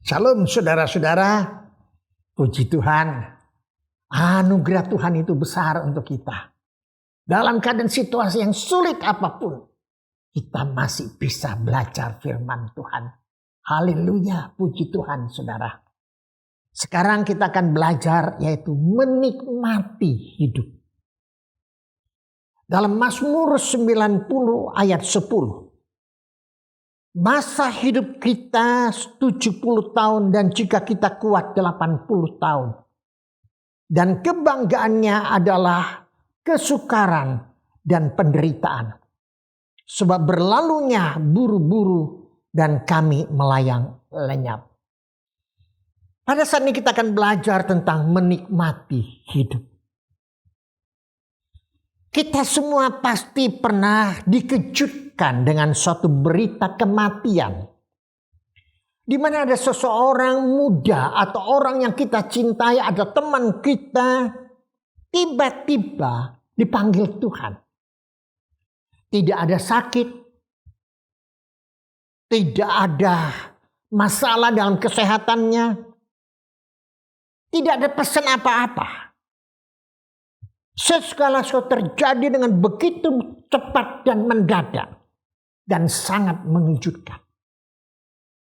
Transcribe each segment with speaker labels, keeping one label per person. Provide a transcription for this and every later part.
Speaker 1: Shalom saudara-saudara, puji Tuhan. Anugerah Tuhan itu besar untuk kita. Dalam keadaan situasi yang sulit apapun, kita masih bisa belajar firman Tuhan. Haleluya, puji Tuhan saudara. Sekarang kita akan belajar yaitu menikmati hidup. Dalam Mazmur 90 ayat 10. Masa hidup kita 70 tahun dan jika kita kuat 80 tahun. Dan kebanggaannya adalah kesukaran dan penderitaan. Sebab berlalunya buru-buru dan kami melayang lenyap. Pada saat ini kita akan belajar tentang menikmati hidup. Kita semua pasti pernah dikejutkan dengan suatu berita kematian. Di mana ada seseorang muda atau orang yang kita cintai, ada teman kita, tiba-tiba dipanggil Tuhan. Tidak ada sakit, tidak ada masalah dalam kesehatannya, tidak ada pesan apa-apa. Segala sesuatu terjadi dengan begitu cepat dan mendadak. Dan sangat mengejutkan.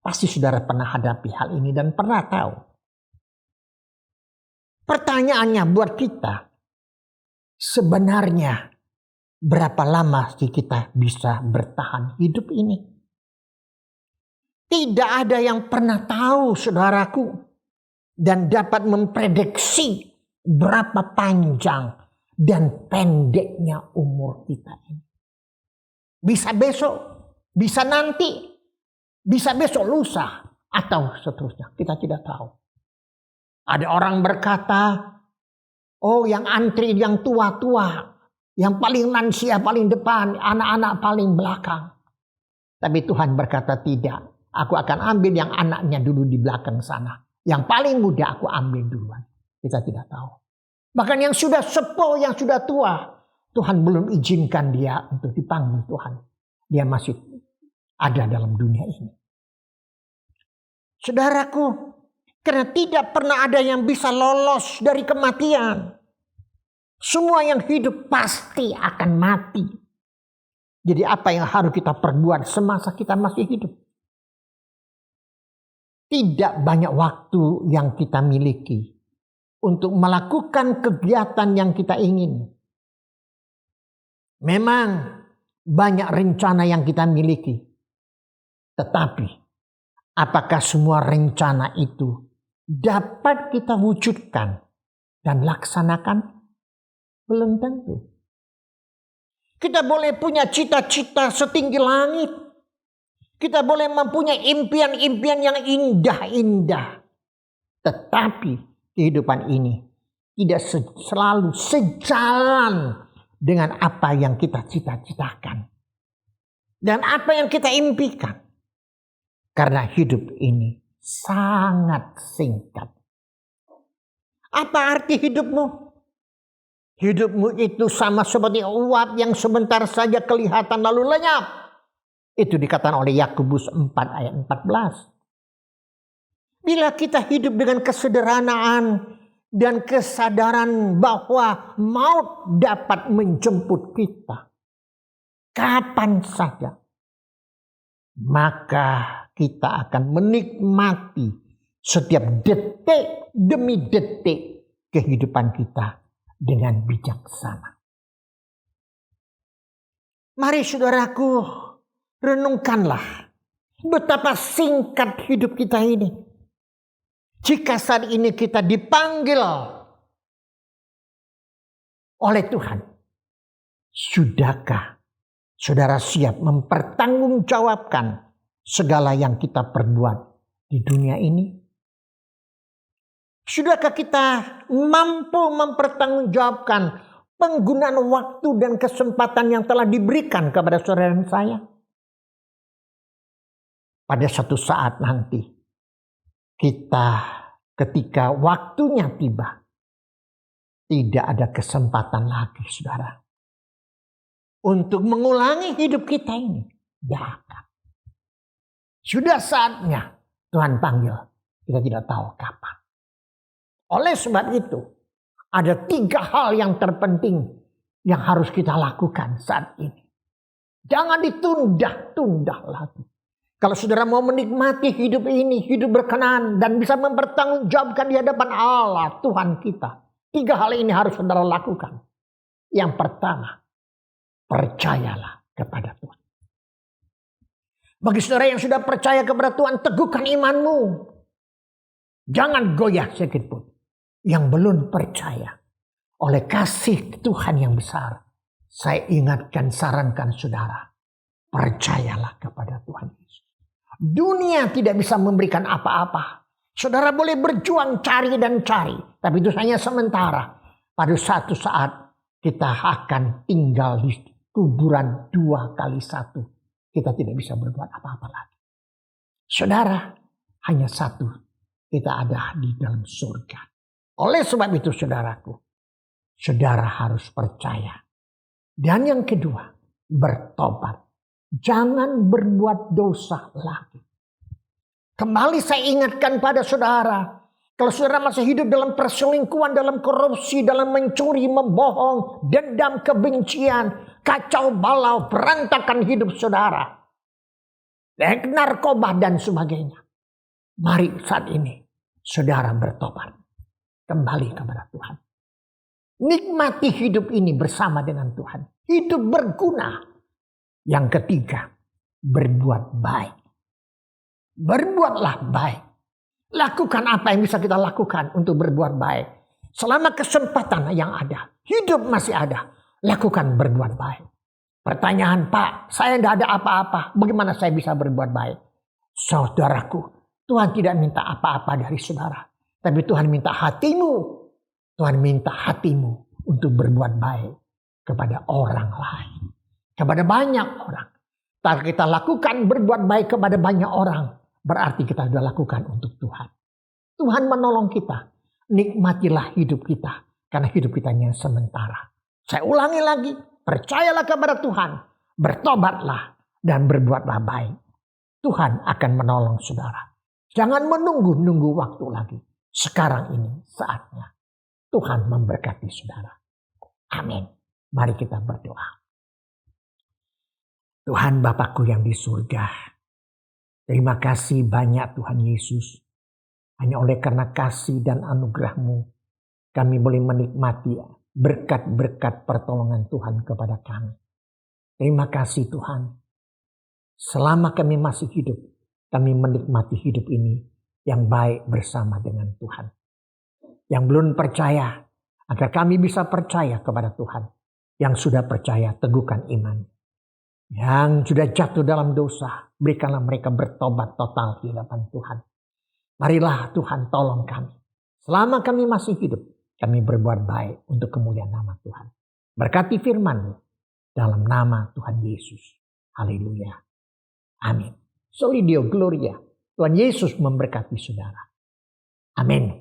Speaker 1: Pasti saudara pernah hadapi hal ini dan pernah tahu. Pertanyaannya buat kita. Sebenarnya berapa lama sih kita bisa bertahan hidup ini? Tidak ada yang pernah tahu saudaraku. Dan dapat memprediksi berapa panjang dan pendeknya umur kita ini. Bisa besok, bisa nanti, bisa besok lusa, atau seterusnya. Kita tidak tahu. Ada orang berkata, oh yang antri yang tua-tua, yang paling lansia paling depan, anak-anak paling belakang. Tapi Tuhan berkata tidak, aku akan ambil yang anaknya dulu di belakang sana. Yang paling muda aku ambil duluan. Kita tidak tahu. Bahkan yang sudah sepuh, yang sudah tua, Tuhan belum izinkan dia untuk dipanggil Tuhan. Dia masih ada dalam dunia ini. Saudaraku, karena tidak pernah ada yang bisa lolos dari kematian. Semua yang hidup pasti akan mati. Jadi apa yang harus kita perbuat semasa kita masih hidup? Tidak banyak waktu yang kita miliki untuk melakukan kegiatan yang kita ingin. Memang banyak rencana yang kita miliki. Tetapi apakah semua rencana itu dapat kita wujudkan dan laksanakan? Belum tentu. Kita boleh punya cita-cita setinggi langit. Kita boleh mempunyai impian-impian yang indah-indah. Tetapi kehidupan ini tidak selalu sejalan dengan apa yang kita cita-citakan. Dan apa yang kita impikan. Karena hidup ini sangat singkat. Apa arti hidupmu? Hidupmu itu sama seperti uap yang sebentar saja kelihatan lalu lenyap. Itu dikatakan oleh Yakobus 4 ayat 14. Bila kita hidup dengan kesederhanaan dan kesadaran bahwa maut dapat menjemput kita kapan saja, maka kita akan menikmati setiap detik demi detik kehidupan kita dengan bijaksana. Mari saudaraku, renungkanlah betapa singkat hidup kita ini. Jika saat ini kita dipanggil oleh Tuhan, sudahkah saudara siap mempertanggungjawabkan segala yang kita perbuat di dunia ini? Sudahkah kita mampu mempertanggungjawabkan penggunaan waktu dan kesempatan yang telah diberikan kepada saudara dan saya? Pada suatu saat nanti, kita ketika waktunya tiba, tidak ada kesempatan lagi saudara. Untuk mengulangi hidup kita ini. Tidak akan. Sudah saatnya Tuhan panggil. kita tidak tahu kapan. Oleh sebab itu, ada 3 hal yang terpenting yang harus kita lakukan saat ini. Jangan ditunda-tunda lagi. Kalau saudara mau menikmati hidup ini, hidup berkenan dan bisa mempertanggungjawabkan di hadapan Allah Tuhan kita, 3 hal ini harus saudara lakukan. Yang pertama, percayalah kepada Tuhan. Bagi saudara yang sudah percaya kepada Tuhan, teguhkan imanmu. Jangan goyah sedikit pun. Yang belum percaya, oleh kasih Tuhan yang besar, saya ingatkan, sarankan saudara, percayalah kepada Tuhan Yesus. Dunia tidak bisa memberikan apa-apa. Saudara boleh berjuang cari dan cari, tapi itu hanya sementara. Pada suatu saat kita akan tinggal di kuburan 2 kali 1. Kita tidak bisa berbuat apa-apa lagi. Saudara, hanya satu, kita ada di dalam surga. Oleh sebab itu saudaraku, saudara harus percaya. Dan yang kedua, bertobat. Jangan berbuat dosa lagi. Kembali saya ingatkan pada saudara, kalau saudara masih hidup dalam perselingkuhan, dalam korupsi, dalam mencuri, membohong, dendam, kebencian, kacau balau, berantakan hidup saudara, narkoba dan sebagainya. Mari saat ini saudara bertobat. Kembali kepada Tuhan. Nikmati hidup ini bersama dengan Tuhan. Hidup berguna. Yang ketiga, berbuat baik. Berbuatlah baik. Lakukan apa yang bisa kita lakukan untuk berbuat baik. Selama kesempatan yang ada, hidup masih ada, lakukan berbuat baik. Pertanyaan, Pak, saya tidak ada apa-apa, bagaimana saya bisa berbuat baik? Saudaraku, Tuhan tidak minta apa-apa dari saudara. Tapi Tuhan minta hatimu. Tuhan minta hatimu untuk berbuat baik kepada orang lain. Kepada banyak orang. Kalau kita lakukan berbuat baik kepada banyak orang, berarti kita sudah lakukan untuk Tuhan. Tuhan menolong kita. Nikmatilah hidup kita. Karena hidup kita hanya sementara. Saya ulangi lagi. Percayalah kepada Tuhan. Bertobatlah dan berbuatlah baik. Tuhan akan menolong saudara. Jangan menunggu-nunggu waktu lagi. Sekarang ini saatnya. Tuhan memberkati saudara. Amin. Mari kita berdoa. Tuhan Bapakku yang di surga. Terima kasih banyak Tuhan Yesus. Hanya oleh karena kasih dan anugerah-Mu, kami boleh menikmati berkat-berkat pertolongan Tuhan kepada kami. Terima kasih Tuhan. Selama kami masih hidup, kami menikmati hidup ini yang baik bersama dengan Tuhan. Yang belum percaya, agar kami bisa percaya kepada Tuhan. Yang sudah percaya, teguhkan iman. Yang sudah jatuh dalam dosa, berikanlah mereka bertobat total di hadapan Tuhan. Marilah Tuhan tolong kami. Selama kami masih hidup, kami berbuat baik untuk kemuliaan nama Tuhan. Berkati firman-Mu dalam nama Tuhan Yesus. Haleluya. Amin. Soli Deo Gloria. Tuhan Yesus memberkati saudara. Amin.